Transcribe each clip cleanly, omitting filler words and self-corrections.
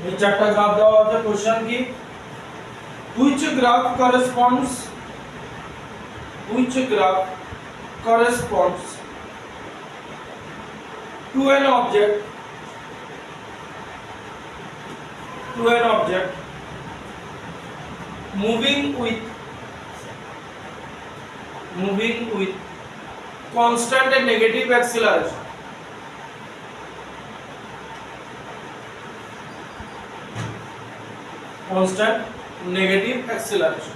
এই চারটা গ্রাফ দেওয়া আছে কোশ্চেন কি which graph corresponds to an object moving with constant and negative acceleration. Constant negative acceleration.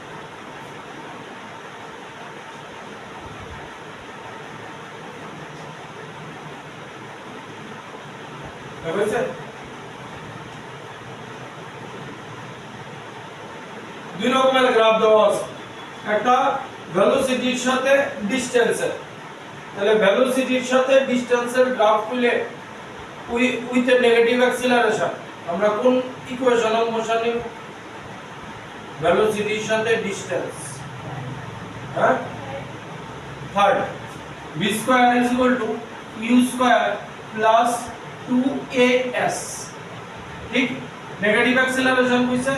বুঝছে? দুই রকমের গ্রাফ দেওয়া আছে, একটা ভেলোসিটির সাথে ডিসটেন্সের। তাহলে ভেলোসিটির সাথে ডিসটেন্সের গ্রাফ পেলে উইথ এ নেগেটিভ অ্যাক্সিলারেশন আমরা কোন ইকুয়েশন অফ মোশন নিব? ভেলোসিটির সাথে ডিসটেন্স, হ্যাঁ, third v square is equal to u square plus 2as, ঠিক? নেগেটিভ অ্যাক্সিলারেশন কইছে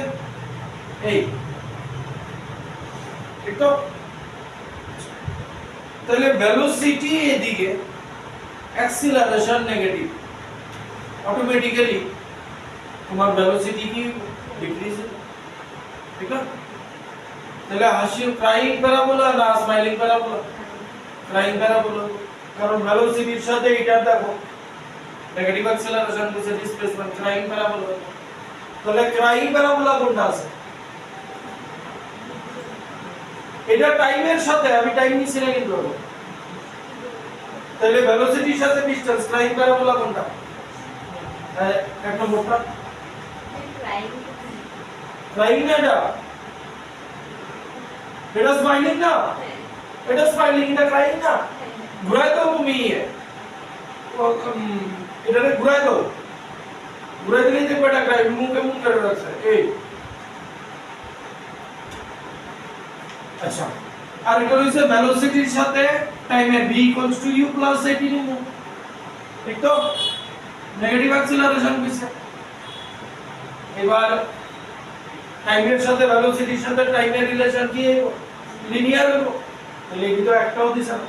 এই, ঠিক তো? তাহলে ভেলোসিটি এদিকে, অ্যাক্সিলারেশন নেগেটিভ, অটোমেটিক্যালি তোমার ভেলোসিটি কি ডিক্রিজ, ঠিক না? তাহলে হাসি ক্রাইং প্যারাবোলা না স্মাইলিং প্যারাবোলা? ক্রাইং প্যারাবোলা, কারণ ভেলোসিটির সাথে এটা দেখো নেগেটিভ অ্যাক্সিলারেশন কইছে ডিসপ্লেসমেন্ট, ক্রাইং প্যারাবোলা। তাহলে ক্রাইং প্যারাবোলা কোনটা আছে? এটা টাইমের সাথে, আমি টাইম নিছি না কিন্তু, তাহলে ভেলোসিটির সাথে ডিসটেন্স, ক্রাইং প্যারাবোলা কোনটা? এক নম্বরটা ক্রাইং না, এটা স্মাইলিং না, এটা স্মাইলিং, এটা ক্রাইং না। ঘুরাই দাও তুমি এটাকে ঘুরাই দাও, ঘুরাই দিলেই দেখবে এটা ক্রাইং, মুখে মুখ করে রাখছে এই। আচ্ছা, আর এটা হইছে ভেলোসিটির সাথে টাইমের v = u + at নিব, ঠিক তো? নেগেটিভ অ্যাক্সিলারেশন কইছে। এবার টাইমের সাথে ভেলোসিটির সাথে টাইমের রিলেশন কি লিনিয়ার হইব, তাহলে এটা একটাও দিছে না,